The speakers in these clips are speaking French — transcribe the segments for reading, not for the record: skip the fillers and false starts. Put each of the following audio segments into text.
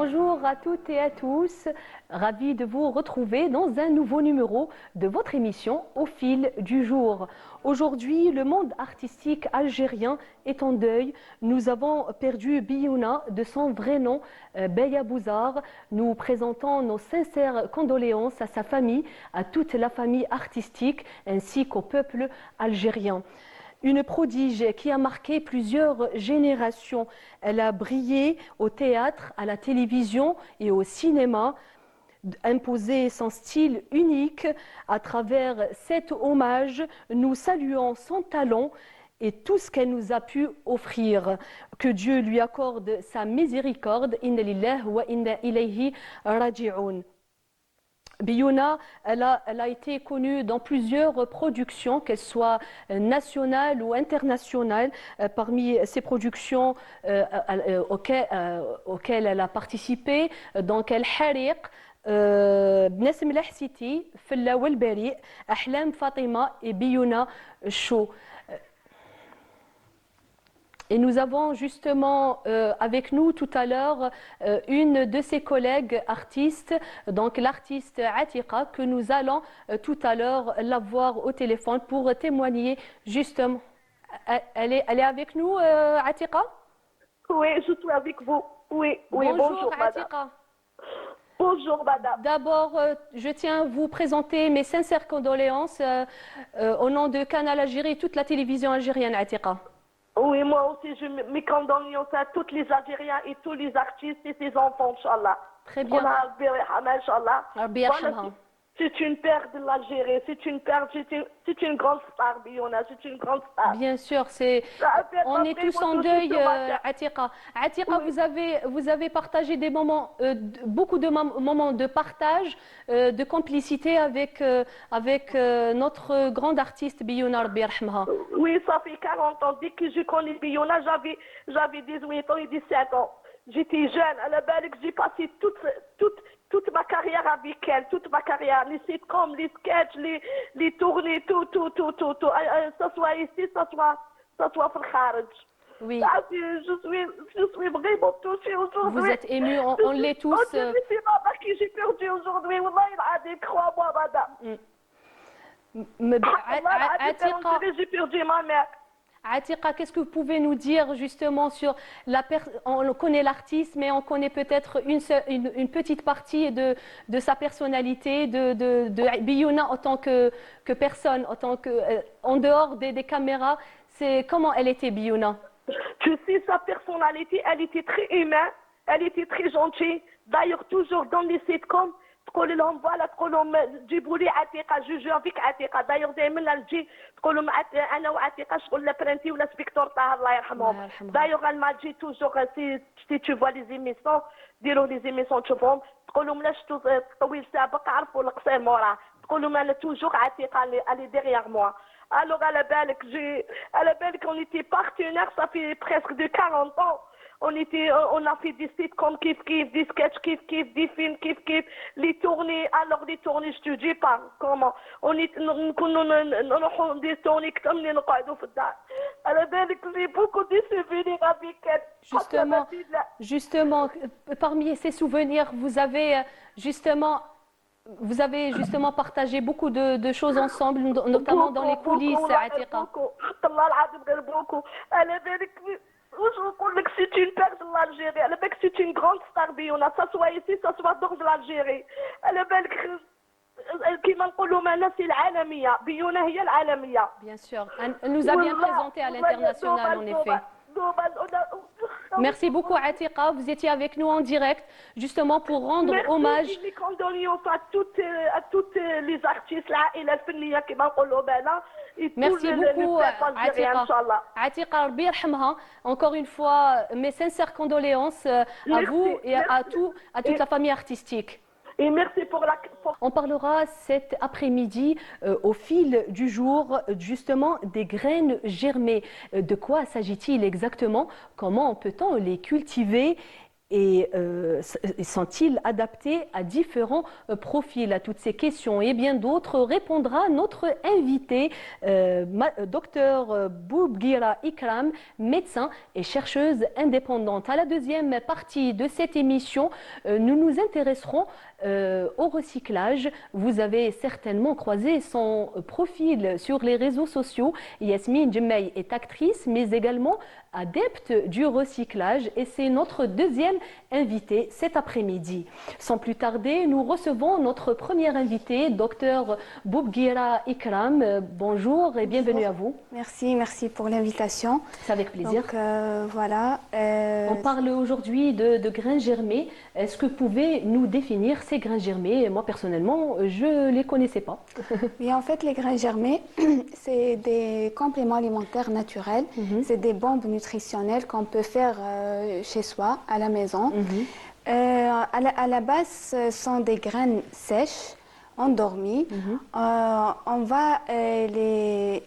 Bonjour à toutes et à tous, ravi de vous retrouver dans un nouveau numéro de votre émission Au fil du jour. Aujourd'hui, le monde artistique algérien est en deuil. Nous avons perdu Biouna de son vrai nom, Beya Bouzar. Nous présentons nos sincères condoléances à sa famille, à toute la famille artistique ainsi qu'au peuple algérien. Une prodige qui a marqué plusieurs générations. Elle a brillé au théâtre, à la télévision et au cinéma, imposé son style unique. À travers cet hommage, nous saluons son talent et tout ce qu'elle nous a pu offrir. Que Dieu lui accorde sa miséricorde. Inna lillahi wa inna ilayhi raji'un. Biouna, elle a été connue dans plusieurs productions, qu'elles soient nationales ou internationales. Parmi ces productions auxquelles elle a participé, donc El Hariq, بنسم الحسيتي فلا والبريء أحلام فاطمة et Biouna Show. Et nous avons justement avec nous tout à l'heure une de ses collègues artistes, donc l'artiste Atiqa, que nous allons tout à l'heure la voir au téléphone pour témoigner justement. Elle est avec nous, Atiqa? Oui, je suis avec vous. Oui, bonjour madame. Atiqa. Bonjour, madame. D'abord, je tiens à vous présenter mes sincères condoléances au nom de Canal Algérie et toute la télévision algérienne, Atiqa. Oui, moi aussi, je mes condoléances à tous les Algériens et tous les artistes et ses enfants, Inch'Allah. Très bien. Voilà, c'est une perte de l'Algérie, c'est une perte, c'est une grande star, Biouna, c'est une grande star. Bien sûr, on est tous en deuil, Atiqa. Atiqa, oui. vous avez partagé des moments, beaucoup de moments de partage, de complicité avec notre grande artiste Biouna, Rabbi yarhamha. Oui, ça fait 40 ans. Dès que je connais Biouna, j'avais 18 ans et 17 ans. J'étais jeune. À la belle que j'ai passé toute ma carrière avec elle, toute ma carrière, les sitcoms, les sketchs, les tournées, tout. Ça soit ici, ça soit في الخارج. Oui. Je suis vraiment touchée aujourd'hui. Vous êtes émue, on l'est tous. C'est ma mère qui j'ai perdu aujourd'hui. Wallah, crois-moi, madame. J'ai perdu ma mère. Atiqa, qu'est-ce que vous pouvez nous dire justement sur on connaît l'artiste, mais on connaît peut-être une petite partie de sa personnalité, de Biouna en tant que personne, en dehors des caméras. C'est comment elle était, Biouna? Tu sais, sa personnalité, elle était très humaine, elle était très gentille. D'ailleurs, toujours dans les sitcoms, تقول لهم فوالا تقول لهم جيبوا لي عتيقه جو افيك عتيقه دايوغ دائما تجي تقول لهم انا وعتيقه شغل لا برنتي ولا سبيكتور طه الله يرحمهم دايوغ ما تجي توجور سي تو فوا لي زيميسيون ديروا لي زيميسيون تشوفهم تقول لهم لا شفتوا الطويل سابق عرفوا القصير موراه تقول لهم انا توجور عتيقه اللي ديغيغ موا alors على بالك on était partenaires ça fait presque de 40 ans. On a fait des sitcoms kiff, des sketchs kiff, des films kiff, les tournées, je te dis pas comment. نروحوا des tournées comme les نقعدوا في الدار. على بالك j'ai beaucoup de souvenirs avec elle. Justement, parmi ces souvenirs, vous avez justement partagé beaucoup de choses ensemble, notamment dans les coulisses, Atiqa. Je vous dis que c'est une perte de l'Algérie. Elle est c'est une grande star Biouna. Ça soit ici, ça soit dans l'Algérie. Elle est كما نقولوا معنا c'est العالمية. Biouna هي العالمية. Bien sûr. Elle nous a bien présenté à l'international, en effet. Merci beaucoup, Atiqa. Vous étiez avec nous en direct, justement pour rendre hommage. Merci, mes condoléances à toutes les artistes là et la famille qui m'a Merci beaucoup, Atiqa. Rabbi yarhamha. Encore une fois, mes sincères condoléances à vous et à toute la famille artistique. Et merci pour la... On parlera cet après-midi au fil du jour justement des graines germées. De quoi s'agit-il exactement? Comment peut-on les cultiver? Et sont-ils adaptés à différents profils? À toutes ces questions et bien d'autres répondra notre invité, docteur Boubguira Ikram, médecin et chercheuse indépendante. À la deuxième partie de cette émission, nous nous intéresserons au recyclage. Vous avez certainement croisé son profil sur les réseaux sociaux. Yasmine Djemmeil est actrice, mais également adepte du recyclage, et c'est notre deuxième invité cet après-midi. Sans plus tarder, nous recevons notre premier invité, docteur Boubguira Ikram. Bonjour et bienvenue à vous. Merci pour l'invitation. C'est avec plaisir. Donc voilà. On parle aujourd'hui de grains germés. Est-ce que vous pouvez nous définir ces grains germés? Moi personnellement, je ne les connaissais pas. Oui, en fait, les grains germés, c'est des compléments alimentaires naturels. C'est des bombes nutritionnelles qu'on peut faire chez soi, à la maison. À la base, ce sont des graines sèches, endormies. On va les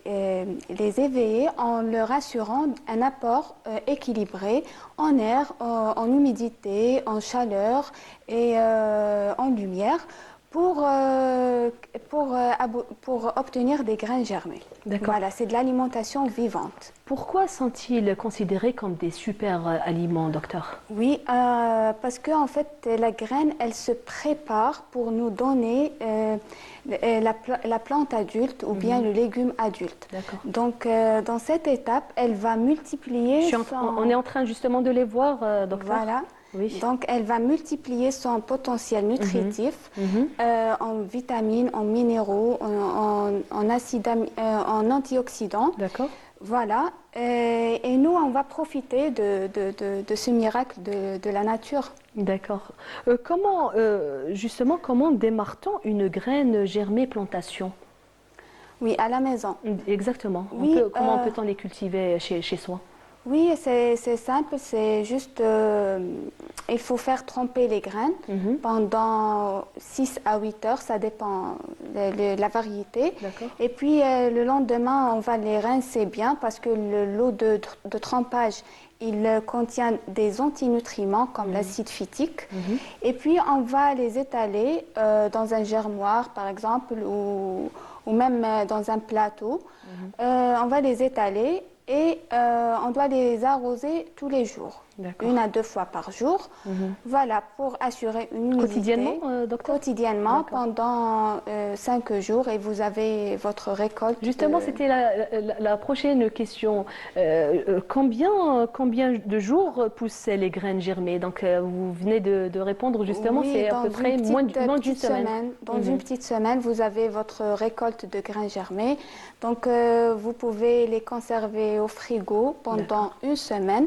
éveiller en leur assurant un apport équilibré en air, en humidité, en chaleur et en lumière pour obtenir des graines germées. Voilà, c'est de l'alimentation vivante. Pourquoi sont-ils considérés comme des super aliments, docteur? Oui, parce que en fait, la graine, elle se prépare pour nous donner la plante adulte ou bien le légume adulte. Donc, dans cette étape, elle va multiplier On est en train justement de les voir, docteur. Voilà. Oui. Donc, elle va multiplier son potentiel nutritif en vitamines, en minéraux, en antioxydants. D'accord. Voilà. Et nous, on va profiter de ce miracle de la nature. D'accord. Comment démarre-t-on une graine germée plantation? Oui, à la maison. Exactement. Oui, comment peut-on les cultiver chez soi? Oui, c'est simple, c'est juste, il faut faire tremper les graines pendant 6 à 8 heures, ça dépend de la variété. Et puis le lendemain, on va les rincer bien parce que l'eau de trempage, il contient des antinutriments comme l'acide phytique. Et puis on va les étaler dans un germoir par exemple ou même dans un plateau. On va les étaler. Et on doit les arroser tous les jours, 1 à 2 fois par jour. Voilà, pour assurer une humidité. Quotidiennement, docteur? Quotidiennement, pendant 5 jours, et vous avez votre récolte. Justement, c'était la prochaine question. Combien de jours poussent les graines germées? Donc, vous venez de répondre justement, oui, c'est à peu près moins d'une semaine. Dans une petite semaine, vous avez votre récolte de graines germées. Donc, vous pouvez les conserver au frigo pendant 1 semaine.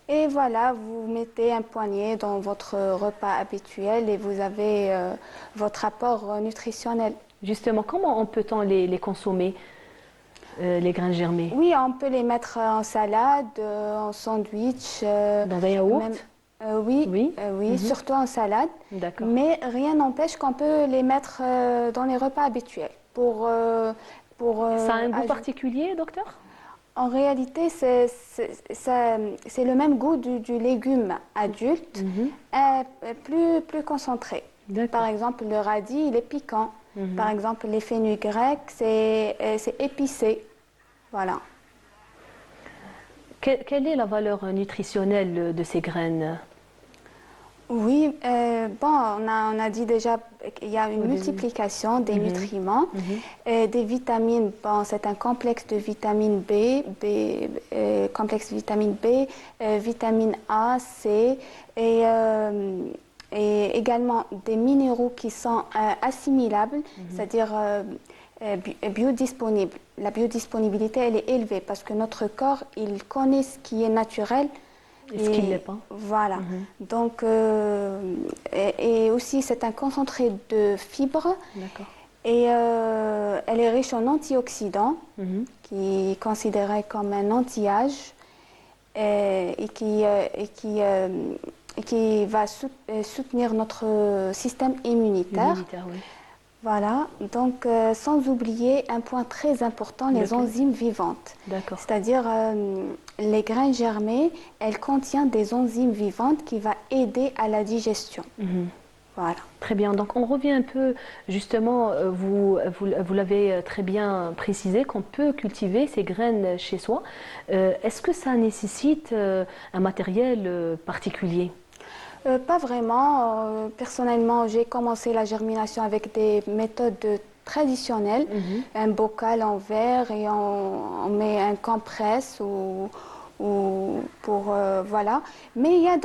Et voilà, vous mettez un poignet dans votre repas habituel et vous avez votre apport nutritionnel. Justement, comment peut-on les consommer, les graines germées? Oui, on peut les mettre en salade, en sandwich. Dans un yaourt? Oui, surtout en salade. Mais rien n'empêche qu'on peut les mettre dans les repas habituels. Ça a un goût particulier, docteur? En réalité, c'est le même goût du légume adulte, plus concentré. Par exemple, le radis, il est piquant. Par exemple, les fenugrec, c'est épicé. Voilà. Quelle est la valeur nutritionnelle de ces graines? Oui, on a dit déjà qu'il y a une multiplication des nutriments, des vitamines. Bon, c'est un complexe de vitamine B, complexe vitamine B, vitamine A, C, et également des minéraux qui sont assimilables, c'est-à-dire biodisponibles. La biodisponibilité, elle est élevée parce que notre corps, il connaît ce qui est naturel. Et ce qui ne l'est pas. Voilà. Donc, et aussi, c'est un concentré de fibres. Et elle est riche en antioxydants, qui est considéré comme un anti-âge et qui va soutenir notre système immunitaire. Voilà, donc sans oublier un point très important, les enzymes vivantes. D'accord. C'est-à-dire les graines germées, elles contiennent des enzymes vivantes qui vont aider à la digestion. Voilà. Très bien, donc on revient un peu, justement, vous l'avez très bien précisé, qu'on peut cultiver ces graines chez soi. Est-ce que ça nécessite un matériel particulier? Pas vraiment. Personnellement, j'ai commencé la germination avec des méthodes traditionnelles. Un bocal en verre et on met un compresse ou pour voilà. Mais il y a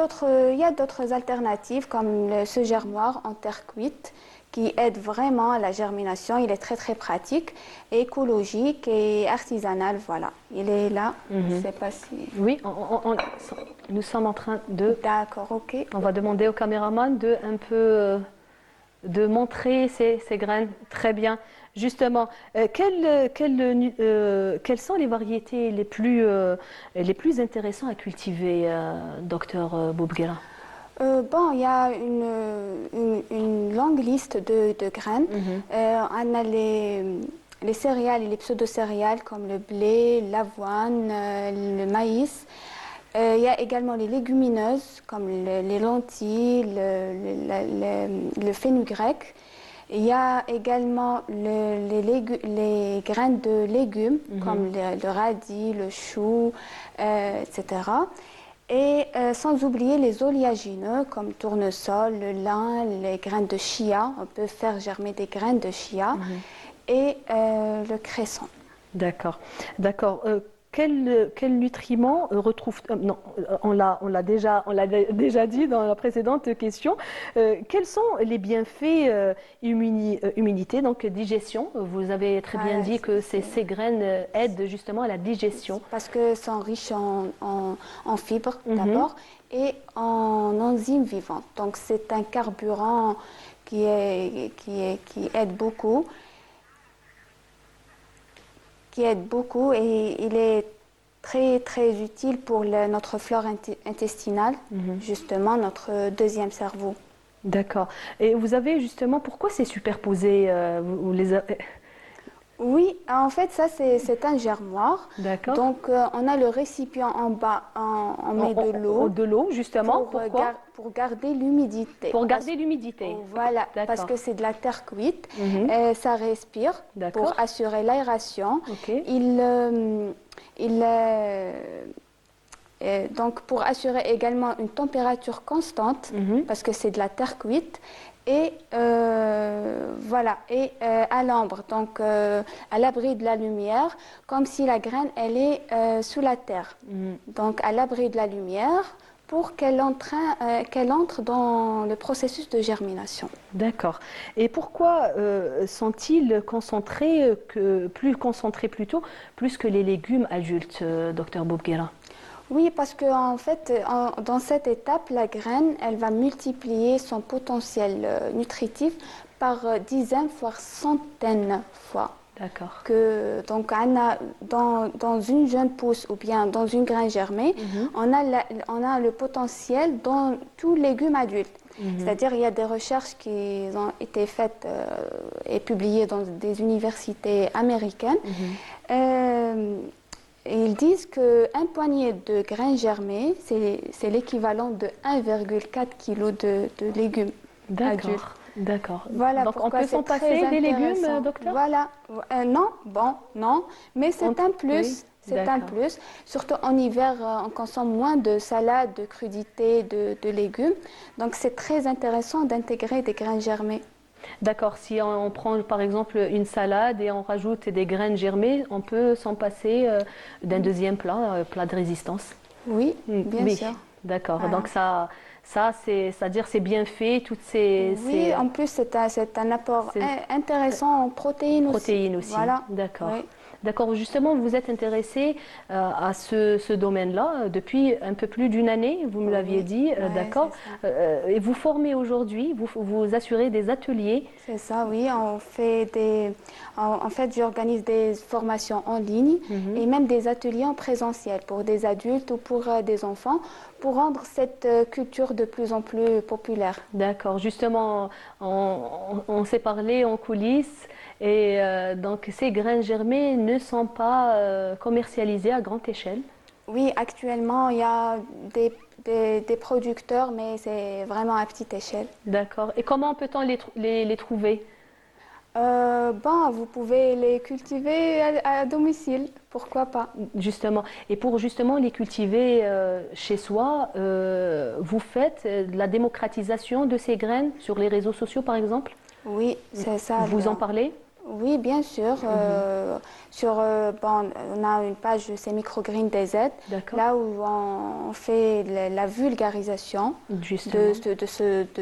d'autres alternatives comme ce germoir en terre cuite qui aide vraiment à la germination. Il est très très pratique, écologique et artisanal. Voilà, il est là. Je sais pas si. Oui, nous sommes en train de... D'accord, ok. On va demander au caméraman de un peu de montrer ces graines. Très bien. Justement, quelles sont les variétés les plus intéressantes à cultiver, docteur Boubguera? Bon, il y a une longue liste de graines. On a les céréales et les pseudo-céréales comme le blé, l'avoine, le maïs. Il y a également les légumineuses comme les lentilles, le fenugrec. Il y a également les graines de légumes comme le radis, le chou, etc. Et sans oublier les oléagineux comme tournesol, le lin, les graines de chia. On peut faire germer des graines de chia et le cresson. D'accord, d'accord. Quel nutriment retrouve... non, on l'a déjà dit dans la précédente question. Quels sont les bienfaits immunité, donc digestion? Vous avez très bien dit que ces graines aident justement à la digestion. Parce que sont riches en fibres d'abord et en enzymes vivantes. Donc c'est un carburant qui aide beaucoup. Et il est très très utile pour notre flore intestinale, justement notre deuxième cerveau. D'accord. Et vous avez justement, pourquoi c'est superposé Oui, en fait ça c'est un germoir. D'accord. Donc on a le récipient en bas, on met de l'eau. De l'eau justement, pourquoi? Pour garder l'humidité. Pour garder l'humidité. Voilà, parce que c'est de la terre cuite, ça respire D'accord. pour assurer l'aération. Ok. Donc pour assurer également une température constante, parce que c'est de la terre cuite, et voilà, et à l'ombre, donc à l'abri de la lumière, comme si la graine elle est sous la terre. Donc à l'abri de la lumière pour qu'elle entre dans le processus de germination. D'accord. Et pourquoi sont-ils plus que les légumes adultes, docteur Boubguera? Oui, parce que en fait, dans cette étape, la graine, elle va multiplier son potentiel nutritif par dizaines, voire centaines fois. D'accord. Donc, dans une jeune pousse ou bien dans une graine germée, on a le potentiel dans tout légume adulte. C'est-à-dire il y a des recherches qui ont été faites et publiées dans des universités américaines. Ils disent qu'un poignet de graines germées, c'est l'équivalent de 1,4 kg de légumes adultes. D'accord. Voilà. Donc on peut s'en passer des légumes, docteur? Voilà. Non, non, mais c'est un plus. Oui, c'est un plus. Surtout en hiver, on consomme moins de salades, de crudités, de légumes. Donc c'est très intéressant d'intégrer des graines germées. D'accord, si on prend par exemple une salade et on rajoute des graines germées, on peut s'en passer d'un deuxième plat, plat de résistance. Oui, bien sûr. D'accord, voilà. Donc c'est-à-dire c'est bien fait, toutes ces... Oui, en plus c'est un apport intéressant en protéines aussi. Protéines aussi, voilà. D'accord. Oui. D'accord, justement, vous êtes intéressé à ce domaine-là depuis un peu plus d'une année, vous me l'aviez Oui, dit, ouais, d'accord. c'est ça. Et vous formez aujourd'hui, vous assurez des ateliers. C'est ça, oui. En fait, j'organise des formations en ligne Mhm. et même des ateliers en présentiel pour des adultes ou pour des enfants, pour rendre cette culture de plus en plus populaire. D'accord, justement, on s'est parlé en coulisses et donc ces graines germées ne sont pas commercialisées à grande échelle. Oui, actuellement, il y a des producteurs, mais c'est vraiment à petite échelle. D'accord. Et comment peut-on les trouver? Bon, vous pouvez les cultiver à domicile, pourquoi pas. Justement. Et pour justement les cultiver chez soi, vous faites de la démocratisation de ces graines sur les réseaux sociaux, par exemple? Oui, c'est ça. Vous en parlez? Oui, bien sûr. Mhm. Bon, on a une page, c'est Microgreen DZ, D'accord. là où on fait la vulgarisation Justement. de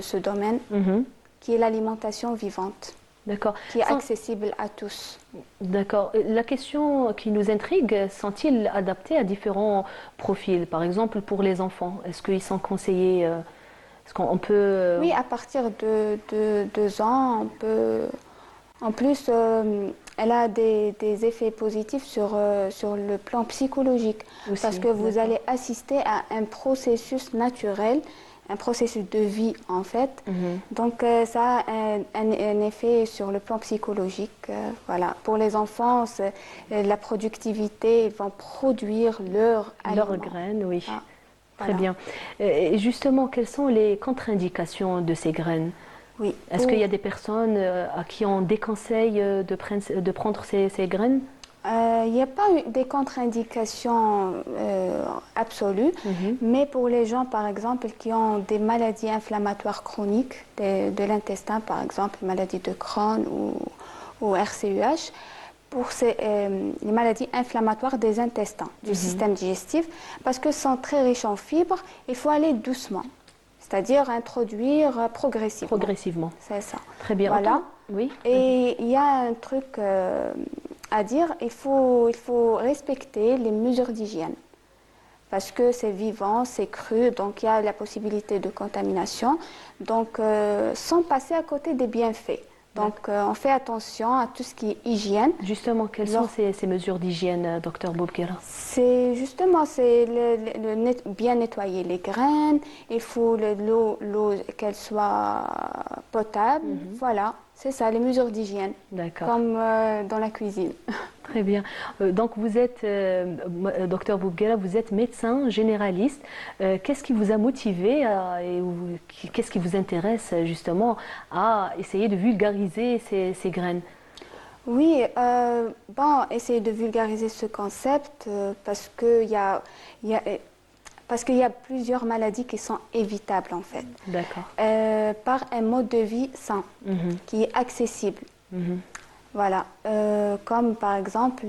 ce domaine, Mhm. qui est l'alimentation vivante, D'accord. qui est accessible à tous. D'accord. La question qui nous intrigue, sont-ils adaptés à différents profils? Par exemple, pour les enfants, est-ce qu'ils sont conseillés? Est-ce qu'on peut... Oui, à partir de 2 ans, on peut. En plus, elle a des effets positifs sur le plan psychologique, parce aussi, que vous d'accord. allez assister à un processus naturel, un processus de vie en fait. Mhm. Donc ça a un effet sur le plan psychologique. Voilà. Pour les enfants, la productivité, ils vont produire leurs Leurs aliments. graines, oui. Ah, Très voilà. bien. Et justement, quelles sont les contre-indications de ces graines? Oui, Est-ce qu'il y a des personnes à qui on déconseille de prendre ces graines? Il n'y a pas eu des contre-indications absolues, Mhm. mais pour les gens, par exemple, qui ont des maladies inflammatoires chroniques de l'intestin, par exemple, maladie de Crohn ou RCUH, pour les maladies inflammatoires des intestins, du Mhm. système digestif, parce que sont très riches en fibres, il faut aller doucement, c'est-à-dire introduire progressivement. Progressivement. C'est ça. Très bien. Voilà. Oui, vas-y. Et il y a un truc à dire, il faut respecter les mesures d'hygiène. Parce que c'est vivant, c'est cru, donc il y a la possibilité de contamination. Donc, sans passer à côté des bienfaits. Donc, on fait attention à tout ce qui est hygiène. Justement, quelles sont ces mesures d'hygiène, docteur Boubguera? C'est justement bien nettoyer les graines, il faut l'eau qu'elle soit potable, Mhm. voilà, c'est ça, les mesures d'hygiène, D'accord. comme dans la cuisine. Très bien. Donc vous êtes, docteur Boubguera, vous êtes médecin généraliste. Qu'est-ce qui vous a motivé qu'est-ce qui vous intéresse justement à essayer de vulgariser ces graines? Oui, bon, essayer de vulgariser ce concept parce qu'il y a plusieurs maladies qui sont évitables en fait, D'accord. par un mode de vie sain Mhm. qui est accessible. Mhm. Voilà, comme par exemple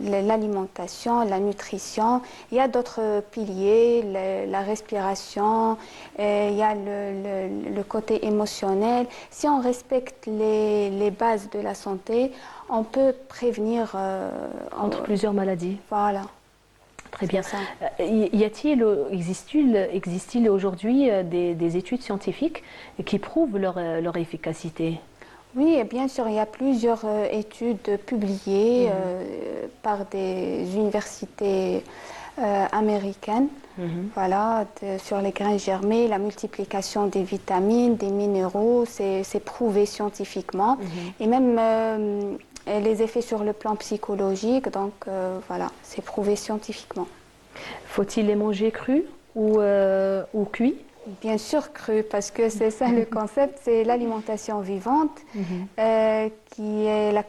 l'alimentation, la nutrition. Il y a d'autres piliers, la respiration, il y a le côté émotionnel. Si on respecte les bases de la santé, on peut prévenir. Entre plusieurs maladies. Voilà, Très c'est bien. ça. Existe-t-il aujourd'hui des études scientifiques qui prouvent leur efficacité? Oui, et bien sûr, il y a plusieurs études publiées Mhm. par des universités américaines. Mhm. Voilà, sur les graines germées, la multiplication des vitamines, des minéraux, c'est prouvé scientifiquement. Mhm. Et même et les effets sur le plan psychologique, donc voilà, c'est prouvé scientifiquement. Faut-il les manger crus ou cuits? Bien sûr cru, parce que c'est ça le concept, c'est l'alimentation vivante, Mhm. qui est la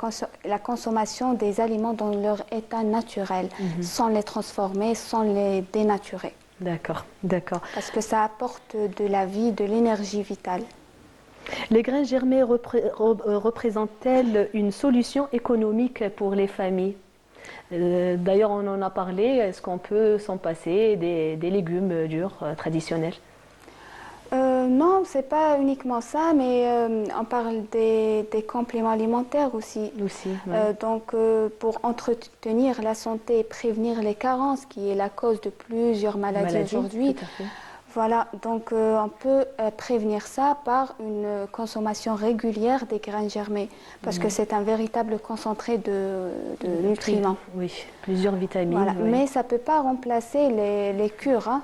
consommation des aliments dans leur état naturel, Mhm. sans les transformer, sans les dénaturer. D'accord, d'accord. Parce que ça apporte de la vie, de l'énergie vitale. Les graines germées représentent-elles une solution économique pour les familles? D'ailleurs, on en a parlé. Est-ce qu'on peut s'en passer des légumes durs traditionnels? Non, c'est pas uniquement ça, mais on parle des compléments alimentaires aussi. Aussi, ouais. Donc, pour entretenir la santé et prévenir les carences, qui est la cause de plusieurs maladies aujourd'hui. Tout à fait. Voilà, donc on peut prévenir ça par une consommation régulière des graines germées, parce que c'est un véritable concentré de nutriments. Oui, plusieurs vitamines. Voilà. Oui. Mais ça ne peut pas remplacer les cures, hein,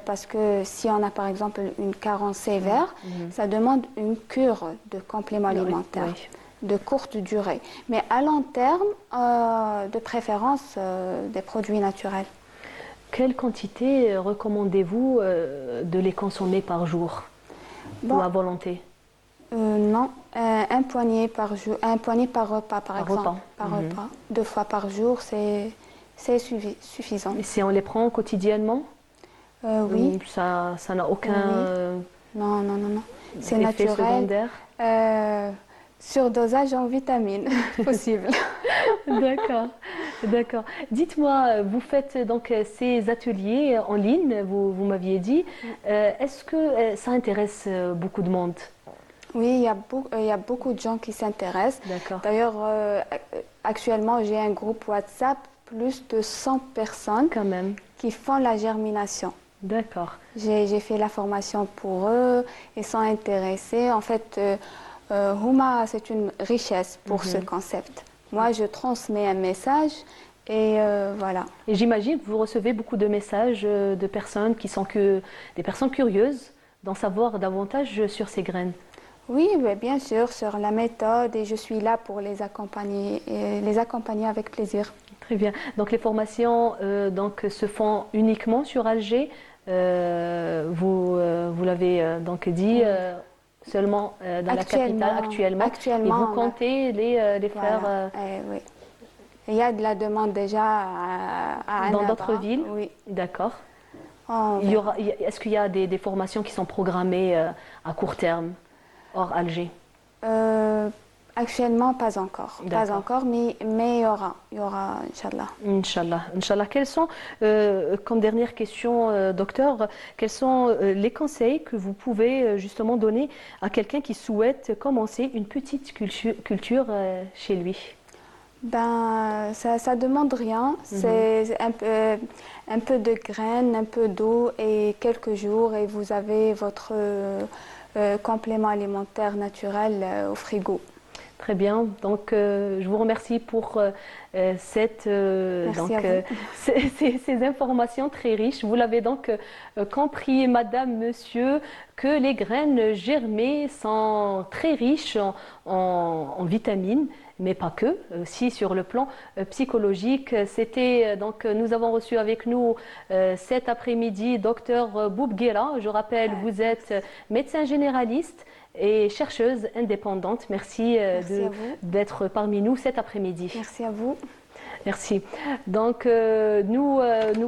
parce que si on a par exemple une carence sévère, ça demande une cure de compléments alimentaires. Oui. De courte durée, mais à long terme, de préférence des produits naturels. Quelle quantité recommandez-vous de les consommer par jour ou à volonté? Non, un poignet par jour, un poignet par repas par exemple. Repas. Par repas. 2 fois par jour, c'est suffisant. Et si on les prend quotidiennement? Oui. Ça n'a aucun Non. C'est effet naturel. Secondaire? Surdosage en vitamines, possible. D'accord. Dites-moi, vous faites donc ces ateliers en ligne, vous m'aviez dit. Est-ce que ça intéresse beaucoup de monde? Oui, il y a beaucoup de gens qui s'intéressent. D'accord. D'ailleurs, actuellement, j'ai un groupe WhatsApp, plus de 100 personnes Quand même. qui font la germination. D'accord. J'ai fait la formation pour eux, ils sont intéressés. En fait, Houma, c'est une richesse pour ce concept. Moi, je transmets un message et voilà. Et j'imagine que vous recevez beaucoup de messages de personnes qui sont des personnes curieuses d'en savoir davantage sur ces graines. Oui, bien sûr, sur la méthode et je suis là pour les accompagner avec plaisir. Très bien. Donc les formations donc, se font uniquement sur Alger. Vous l'avez donc dit. Seulement dans la capitale actuellement. Et vous comptez les faire oui. Il y a de la demande déjà à dans d'autres villes? Oui. D'accord. Est-ce qu'il y a des formations qui sont programmées à court terme, hors Alger? Actuellement, pas encore. Pas encore, mais il y aura, Inch'Allah. Inch'Allah. Quelles sont, comme dernière question, docteur, quels sont les conseils que vous pouvez justement donner à quelqu'un qui souhaite commencer une petite culture chez lui? Ben, ça demande rien. C'est un peu de graines, un peu d'eau et quelques jours et vous avez votre complément alimentaire naturel au frigo. Très bien, donc je vous remercie pour ces informations très riches. Vous l'avez donc compris, madame, monsieur, que les graines germées sont très riches en vitamines, mais pas que, aussi sur le plan psychologique. Donc nous avons reçu avec nous cet après-midi docteur Boubguera. Je rappelle, vous êtes médecin généraliste et chercheuse indépendante. Merci d'être parmi nous cet après-midi. Merci à vous. Merci. Donc, nous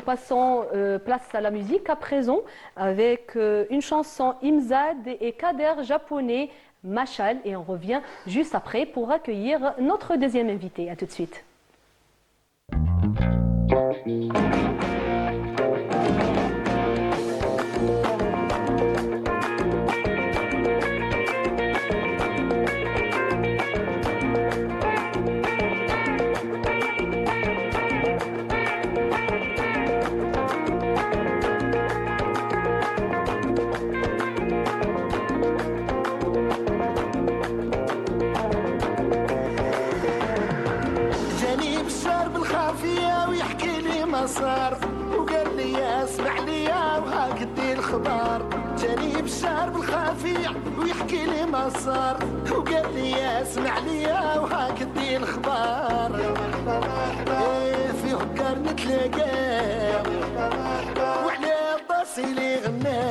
passons place à la musique à présent avec une chanson Imzad et Kader japonais, Machal. Et on revient juste après pour accueillir notre deuxième invité. À tout de suite. صار وقال لي اسمع لي وهاك دي الخبر جاني بشار بالخافية ويحكي لي ما صار وقال لي اسمع لي وهاك دي الخبر في هكار نتلاقى وعلى الضاسي اللي غنى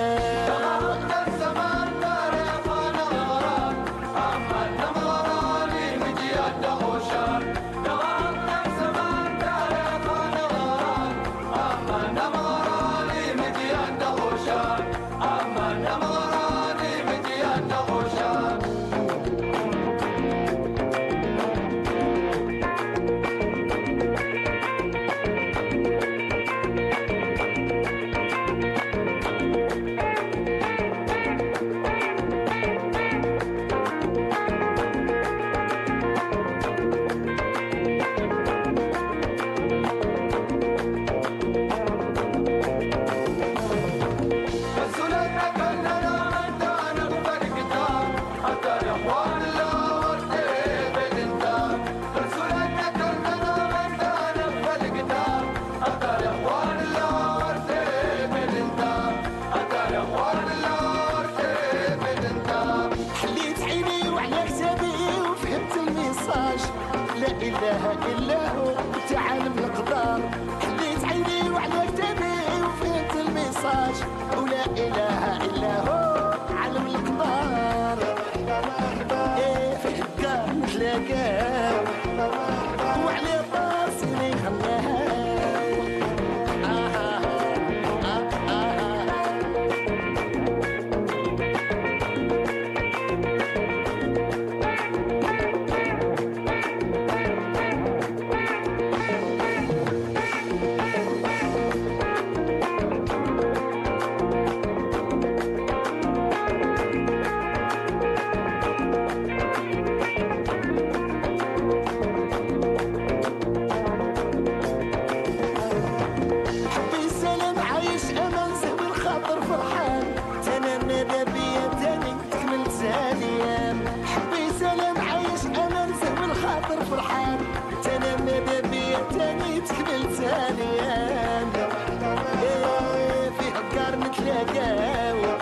قاوة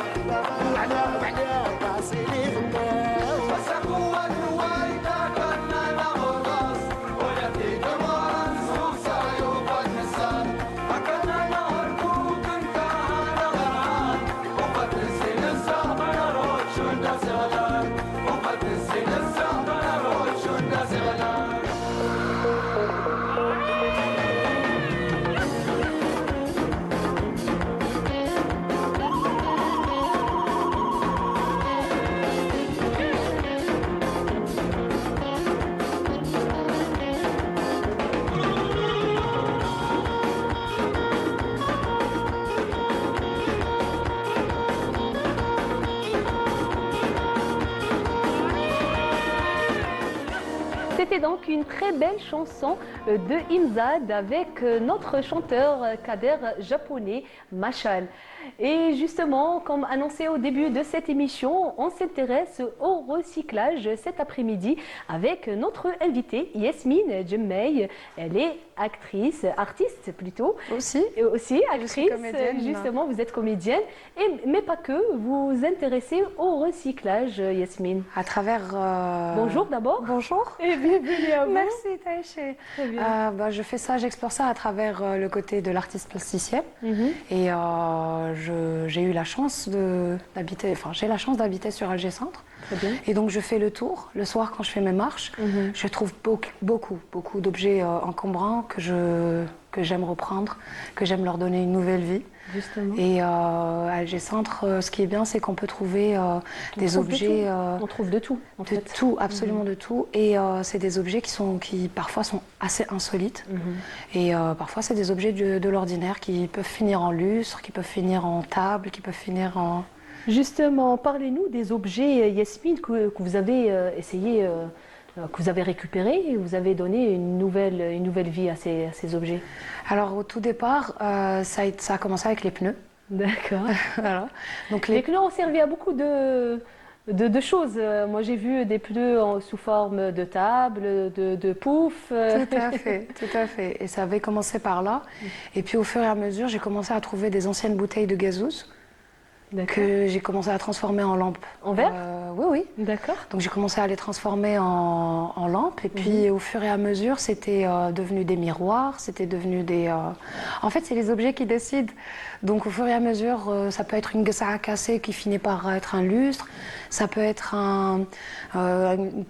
وعلى راسي لي غناوة بس قوة الوايدة كنا نغرس ولا تيجي مرس وسايوب النسان فكنا نهركوك انت انا غران وقد نسين الزهر نروح شو الناس غلان وقد نسين الزهر نروح شو الناس غلان. C'était donc une très belle chanson de Imzad avec notre chanteur Kader japonais Machal. Et justement, comme annoncé au début de cette émission, on s'intéresse au recyclage cet après-midi avec notre invitée Yasmine Djemmei. Elle est artiste plutôt. Aussi. Et aussi actrice, comédienne. justement, vous êtes comédienne. Mais pas que, vous vous intéressez au recyclage, Yasmine. À travers... Bonjour d'abord. Bonjour. Et bienvenue à vous. Merci Taïché. Très bien. Je fais ça, j'explore ça à travers le côté de l'artiste plasticienne. Et j'ai eu la chance d'habiter, enfin j'ai la chance d'habiter sur Alger Centre. Très bien. Et donc je fais le tour le soir quand je fais mes marches. Je trouve beaucoup d'objets encombrants que j'aime reprendre, que j'aime leur donner une nouvelle vie. Justement. Et à Alger Centre, ce qui est bien, c'est qu'on peut trouver des objets. On trouve de tout, en de fait. tout, absolument de tout. Et c'est des objets qui parfois sont assez insolites. Et parfois, c'est des objets de l'ordinaire qui peuvent finir en lustre, qui peuvent finir en table, qui peuvent finir en... Justement, parlez-nous des objets, Yasmine, que vous avez essayé, que vous avez récupérés et vous avez donné une nouvelle vie à ces objets. Alors, au tout départ, ça a commencé avec les pneus. D'accord. Voilà. Donc, Les pneus ont servi à beaucoup de choses. Moi, j'ai vu des pneus sous forme de table, de pouf. Tout à fait, tout à fait. Et ça avait commencé par là. Et puis, au fur et à mesure, j'ai commencé à trouver des anciennes bouteilles de gazouze que j'ai commencé à transformer en lampes. En verre? Oui. D'accord. Donc j'ai commencé à les transformer en lampes et puis au fur et à mesure c'était devenu des miroirs, c'était devenu des... En fait c'est les objets qui décident. Donc au fur et à mesure ça peut être une gsa'a cassée qui finit par être un lustre, ça peut être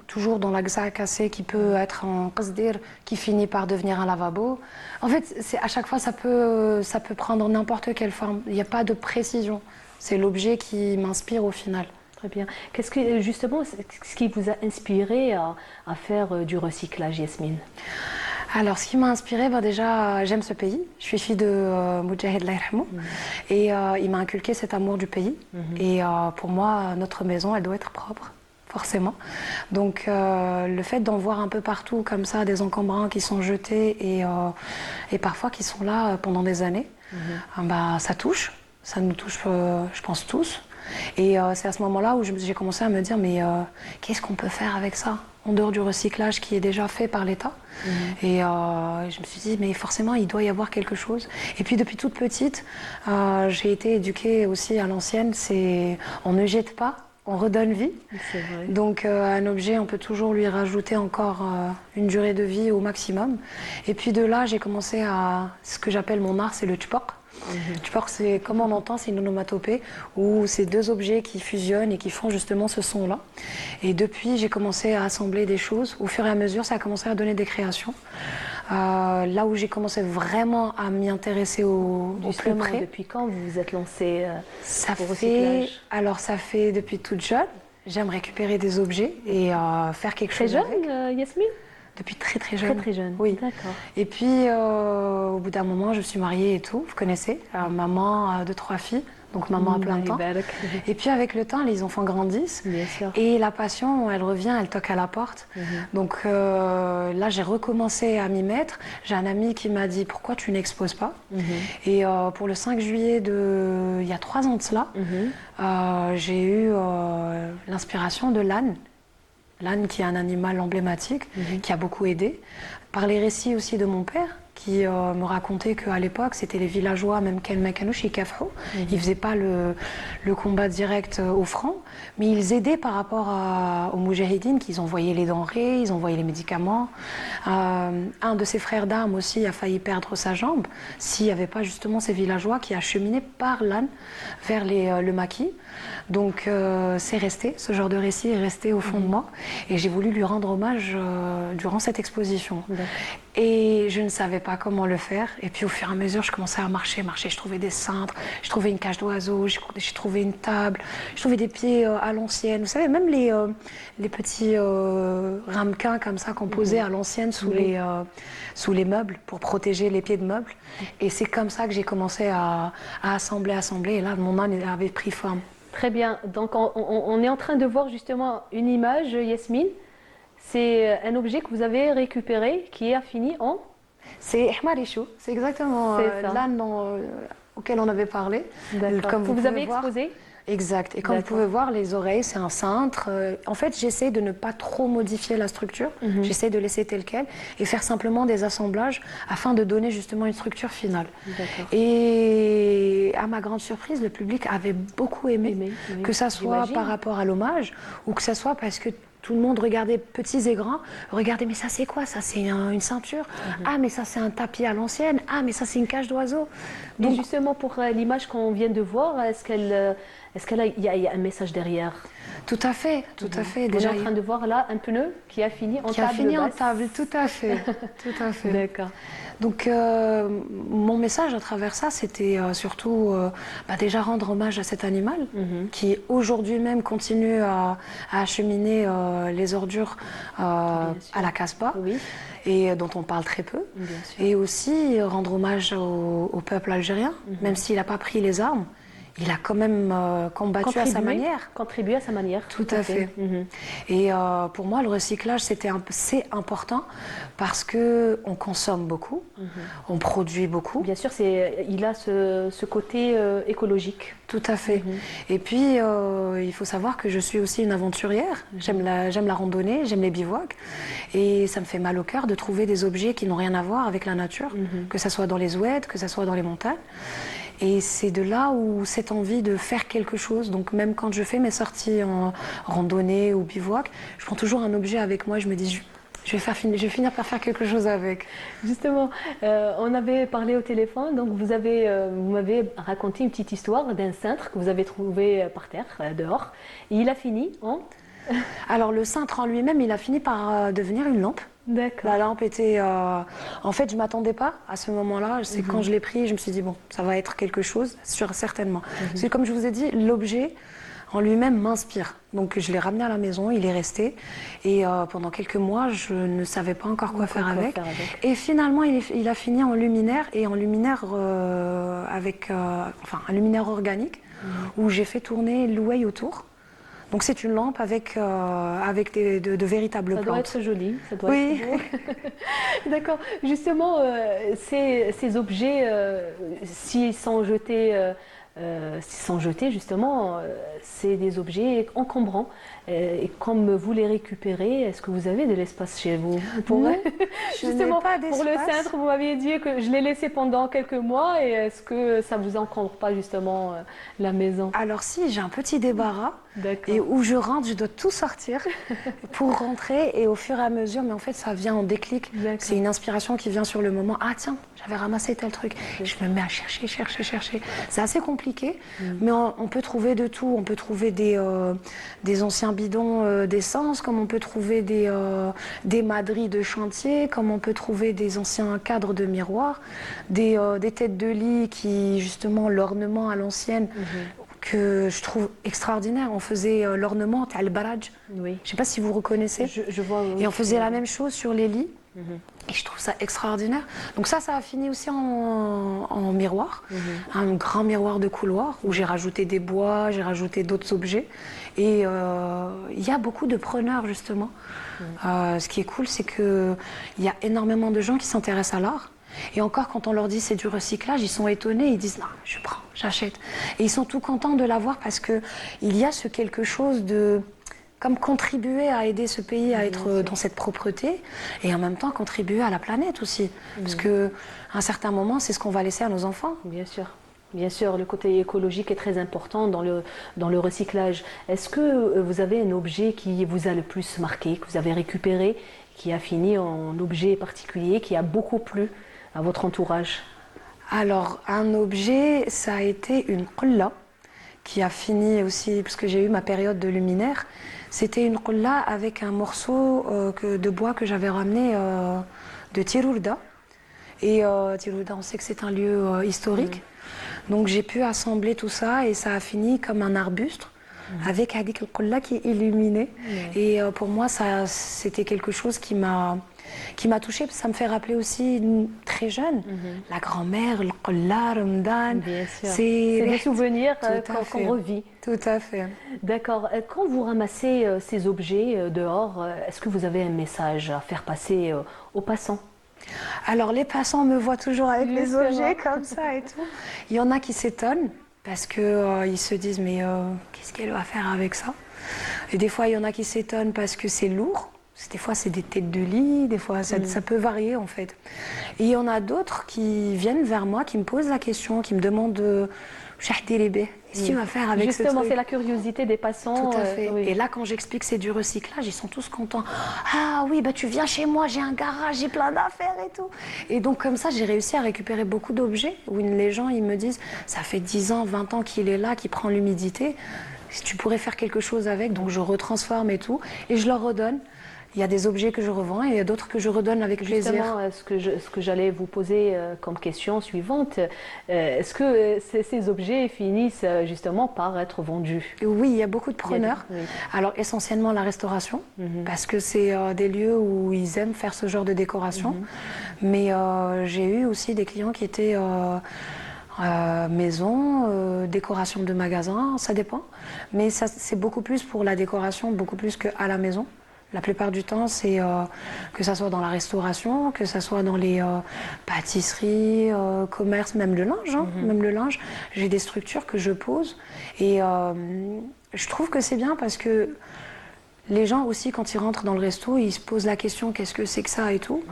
toujours dans la gsa'a cassée qui peut être un qasdir qui finit par devenir un lavabo. En fait à chaque fois ça peut prendre n'importe quelle forme, il n'y a pas de précision. C'est l'objet qui m'inspire au final. Très bien. Qu'est-ce qui vous a inspiré à faire du recyclage, Yasmine? Alors, ce qui m'a inspirée, déjà, j'aime ce pays. Je suis fille de Moudjahid Allah yarhamou. Et il m'a inculqué cet amour du pays. Et pour moi, notre maison, elle doit être propre, forcément. Donc, le fait d'en voir un peu partout, comme ça, des encombrants qui sont jetés et parfois qui sont là pendant des années, ça touche. Ça nous touche, je pense, tous. Et c'est à ce moment-là où j'ai commencé à me dire, mais qu'est-ce qu'on peut faire avec ça, en dehors du recyclage qui est déjà fait par l'État. Et je me suis dit, mais forcément, il doit y avoir quelque chose. Et puis, depuis toute petite, j'ai été éduquée aussi à l'ancienne, c'est on ne jette pas, on redonne vie. C'est vrai. Donc, un objet, on peut toujours lui rajouter encore une durée de vie au maximum. Et puis, de là, j'ai commencé à... Ce que j'appelle mon art, c'est le tchpok. Tchpok, c'est comme on entend, c'est une onomatopée où c'est deux objets qui fusionnent et qui font justement ce son-là. Et depuis, j'ai commencé à assembler des choses. Au fur et à mesure, ça a commencé à donner des créations. Là où j'ai commencé vraiment à m'y intéresser au plus près. Depuis quand vous vous êtes lancée au recyclage? recyclage? Ça fait depuis toute jeune. J'aime récupérer des objets et faire quelque chose avec. Très jeune, Yasmine? Depuis très très jeune. Très jeune. Oui. D'accord. Et puis au bout d'un moment, je suis mariée et tout. Vous connaissez, maman de 3 filles, donc maman à plein temps. Et puis avec le temps, les enfants grandissent. Bien sûr. Et la passion, elle revient, elle toque à la porte. Donc là, j'ai recommencé à m'y mettre. J'ai un ami qui m'a dit pourquoi tu n'exposes pas. Et pour le 5 juillet il y a 3 ans de cela, j'ai eu l'inspiration de l'âne. L'âne qui est un animal emblématique, qui a beaucoup aidé, par les récits aussi de mon père, qui me racontait qu'à l'époque, c'était les villageois, même Kelmekanouch et Kafrou. Ils ne faisaient pas le combat direct au front, mais ils aidaient par rapport aux moujahidines, qu'ils envoyaient les denrées, ils envoyaient les médicaments. Un de ses frères d'armes aussi a failli perdre sa jambe s'il n'y avait pas justement ces villageois qui acheminaient par l'âne vers le maquis. Donc c'est resté, ce genre de récit est resté au fond de moi et j'ai voulu lui rendre hommage durant cette exposition. Et je ne savais pas comment le faire. Et puis au fur et à mesure, je commençais à marcher. Je trouvais des cintres, je trouvais une cage d'oiseaux, j'ai trouvé une table, je trouvais des pieds à l'ancienne. Vous savez, même les petits ramequins comme ça qu'on posait à l'ancienne sous les meubles pour protéger les pieds de meubles. Et c'est comme ça que j'ai commencé à assembler. Et là, mon âne avait pris forme. Très bien. Donc, on est en train de voir justement une image, Yasmine. C'est un objet que vous avez récupéré qui est fini en... C'est Ahmarichou. C'est exactement l'âne auquel on avait parlé. Comme vous avez exposé. Exact. Et comme vous pouvez voir, les oreilles, c'est un cintre. En fait, j'essaie de ne pas trop modifier la structure. J'essaie de laisser tel quel et faire simplement des assemblages afin de donner justement une structure finale. Et à ma grande surprise, le public avait beaucoup aimé. Que ça soit par rapport à l'hommage ou que ça soit parce que tout le monde regardait, petits et grands, regardez, mais ça c'est quoi? Ça c'est une ceinture. Ah, mais ça c'est un tapis à l'ancienne. Ah, mais ça c'est une cage d'oiseau. Donc justement pour l'image qu'on vient de voir, est-ce qu'il y a un message derrière? Tout à fait, tout à fait. Déjà, on est en train de voir là un pneu qui a fini en table. Qui a fini basse. en table, tout à fait. Tout à fait. D'accord. Donc mon message à travers ça, c'était surtout déjà rendre hommage à cet animal qui aujourd'hui même continue à acheminer les ordures à la Casbah et dont on parle très peu. Et aussi rendre hommage au peuple algérien, même s'il n'a pas pris les armes. Il a quand même combattu à sa manière. Contribué à sa manière. Tout à fait. Et pour moi, le recyclage, c'est important parce qu'on consomme beaucoup, on produit beaucoup. Bien sûr, il a ce côté écologique. Tout à fait. Et puis, il faut savoir que je suis aussi une aventurière. J'aime la randonnée, j'aime les bivouacs. Et ça me fait mal au cœur de trouver des objets qui n'ont rien à voir avec la nature, que ce soit dans les oueds, que ce soit dans les montagnes. Et c'est de là où cette envie de faire quelque chose, donc même quand je fais mes sorties en randonnée ou bivouac, je prends toujours un objet avec moi et je me dis, je vais finir par faire quelque chose avec. Justement, on avait parlé au téléphone, donc vous m'avez raconté une petite histoire d'un cintre que vous avez trouvé par terre, dehors, et il a fini en... Alors le cintre en lui-même, il a fini par devenir une lampe. D'accord. La lampe était... En fait, je ne m'attendais pas à ce moment-là. C'est quand je l'ai pris, je me suis dit, bon, ça va être quelque chose, certainement. Parce que comme je vous ai dit, l'objet en lui-même m'inspire. Donc je l'ai ramené à la maison, il est resté. Et pendant quelques mois, je ne savais pas encore quoi faire avec. Et finalement, il a fini en luminaire, et en luminaire avec... un luminaire organique, où j'ai fait tourner l'ouaille autour. Donc c'est une lampe avec de véritables plantes. Ça doit être joli, ça doit être beau. D'accord. Justement, ces objets, s'ils sont jetés, justement, c'est des objets encombrants. Et comme vous les récupérez, est-ce que vous avez de l'espace chez vous Justement, pas pour le cintre, vous m'aviez dit que je l'ai laissé pendant quelques mois. Et est-ce que ça vous encombre pas justement la maison? Alors si, j'ai un petit débarras. Et où je rentre, je dois tout sortir pour rentrer, et au fur et à mesure, mais en fait ça vient en déclic. C'est une inspiration qui vient sur le moment. Ah tiens, j'avais ramassé tel truc. Je me mets à chercher. C'est assez compliqué, mais on peut trouver de tout. On peut trouver des anciens bidons d'essence, comme on peut trouver des madries de chantier, comme on peut trouver des anciens cadres de miroirs, des têtes de lit qui, justement, l'ornement à l'ancienne, que je trouve extraordinaire. On faisait l'ornement al-baraj. Je ne sais pas si vous reconnaissez. Je vois. Et on faisait la même chose sur les lits. Et je trouve ça extraordinaire. Donc ça a fini aussi en miroir. Un grand miroir de couloir où j'ai rajouté des bois, j'ai rajouté d'autres objets. Et il y a beaucoup de preneurs, justement. Ce qui est cool, c'est qu'il y a énormément de gens qui s'intéressent à l'art. Et encore, quand on leur dit c'est du recyclage, ils sont étonnés, ils disent non, je prends, j'achète. Et ils sont tout contents de l'avoir parce qu'il y a ce quelque chose comme contribuer à aider ce pays à être dans cette propreté et en même temps contribuer à la planète aussi. Parce qu'à un certain moment, c'est ce qu'on va laisser à nos enfants. Bien sûr. Bien sûr, le côté écologique est très important dans le recyclage. Est-ce que vous avez un objet qui vous a le plus marqué, que vous avez récupéré, qui a fini en objet particulier, qui a beaucoup plu à votre entourage? Alors, un objet, ça a été une qulla qui a fini aussi, parce que j'ai eu ma période de luminaire. C'était une qulla avec un morceau de bois que j'avais ramené de Tirourda. Et Tirourda, on sait que c'est un lieu historique. Donc j'ai pu assembler tout ça et ça a fini comme un arbuste avec Hadik al-Qulla qui est illuminé. Et pour moi, ça, c'était quelque chose qui m'a touchée. Ça me fait rappeler aussi très jeune, la grand-mère, le Qulla, Ramadan. Bien sûr. C'est des souvenirs qu'on revit. Tout à fait. D'accord. Quand vous ramassez ces objets dehors, est-ce que vous avez un message à faire passer aux passants? Alors les passants me voient toujours avec les Justement. objets comme ça et tout. Il y en a qui s'étonnent parce que ils se disent mais qu'est-ce qu'elle va faire avec ça? Et des fois il y en a qui s'étonnent parce que c'est lourd. Des fois c'est des têtes de lit, des fois ça peut varier en fait. Et il y en a d'autres qui viennent vers moi, qui me posent la question, qui me demandent qu'est-ce que tu vas faire avec ce Justement, truc? c'est la curiosité des passants. Tout à fait. Oui. Et là, quand j'explique que c'est du recyclage, ils sont tous contents. Ah oui, bah tu viens chez moi, j'ai un garage, j'ai plein d'affaires et tout. Et donc comme ça, j'ai réussi à récupérer beaucoup d'objets où les gens, ils me disent, ça fait 10 ans, 20 ans qu'il est là, qu'il prend l'humidité. Si tu pourrais faire quelque chose avec, donc je retransforme et tout, et je leur redonne. Il y a des objets que je revends et il y a d'autres que je redonne avec plaisir. Justement, ce que j'allais vous poser comme question suivante, est-ce que ces objets finissent justement par être vendus? Oui, il y a beaucoup de preneurs. Oui. Alors essentiellement la restauration, parce que c'est des lieux où ils aiment faire ce genre de décoration. Mais j'ai eu aussi des clients qui étaient maison, décoration de magasin, ça dépend. Mais ça, c'est beaucoup plus pour la décoration, beaucoup plus qu'à la maison. La plupart du temps, c'est que ça soit dans la restauration, que ça soit dans les pâtisseries, commerces, même le linge. Même le linge, j'ai des structures que je pose. Et je trouve que c'est bien parce que les gens aussi, quand ils rentrent dans le resto, ils se posent la question qu'est-ce que c'est que ça et tout.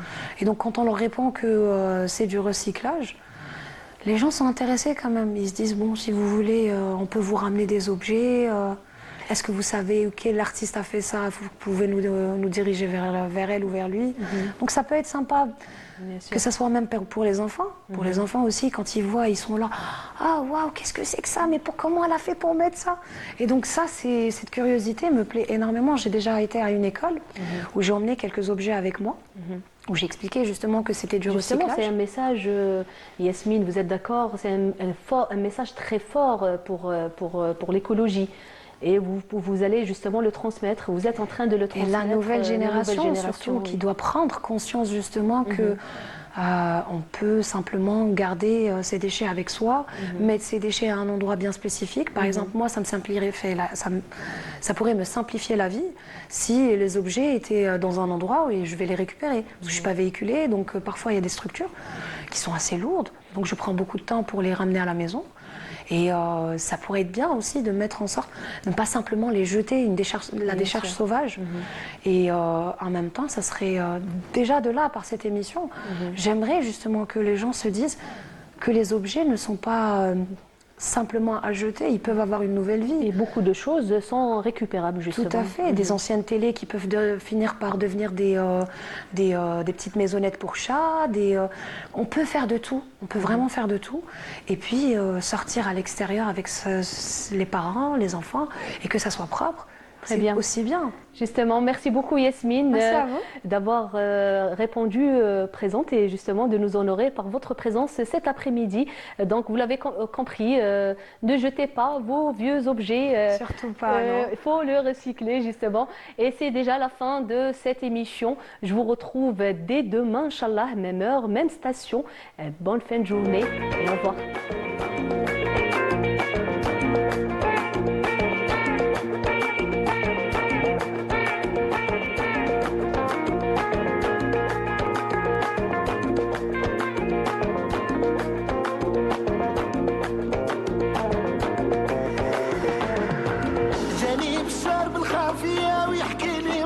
Et donc quand on leur répond que c'est du recyclage, les gens sont intéressés quand même. Ils se disent bon, si vous voulez, on peut vous ramener des objets. Est-ce que vous savez quel artiste a fait ça? Vous pouvez nous diriger vers elle ou vers lui. Donc ça peut être sympa, que ça soit même pour les enfants. Pour les enfants aussi, quand ils voient, ils sont là. Ah waouh, qu'est-ce que c'est que ça? Mais comment elle a fait pour mettre ça? Et donc ça, cette curiosité me plaît énormément. J'ai déjà été à une école où j'ai emmené quelques objets avec moi. Où j'expliquais justement que c'était du Justement, recyclage. c'est un message, Yasmine, vous êtes d'accord? C'est un message très fort pour l'écologie. Et vous allez justement le transmettre, vous êtes en train de le Et transmettre. la nouvelle génération, surtout, oui. qui doit prendre conscience justement que on peut simplement garder ses déchets avec soi, mettre ses déchets à un endroit bien spécifique. Par exemple, moi, ça pourrait me simplifier la vie si les objets étaient dans un endroit où je vais les récupérer. Parce que je ne suis pas véhiculée, donc parfois il y a des structures qui sont assez lourdes. Donc je prends beaucoup de temps pour les ramener à la maison. Et ça pourrait être bien aussi de mettre en sorte de ne pas simplement les jeter, la décharge sauvage. Et en même temps, ça serait déjà de là, par cette émission, j'aimerais justement que les gens se disent que les objets ne sont pas simplement à jeter, ils peuvent avoir une nouvelle vie. Et beaucoup de choses sont récupérables, justement. Tout à fait. Des anciennes télés qui peuvent finir par devenir des petites maisonnettes pour chats. On peut faire de tout. On peut vraiment faire de tout. Et puis sortir à l'extérieur avec les parents, les enfants, et que ça soit propre. Très bien. Aussi bien. Justement, merci beaucoup Yasmine d'avoir répondu présente et justement de nous honorer par votre présence cet après-midi. Donc vous l'avez compris, ne jetez pas vos vieux objets. Surtout pas. Il faut le recycler justement. Et c'est déjà la fin de cette émission. Je vous retrouve dès demain, Inch'Allah, même heure, même station. Bonne fin de journée et au revoir. جاني بشار الخافية ويحكي لي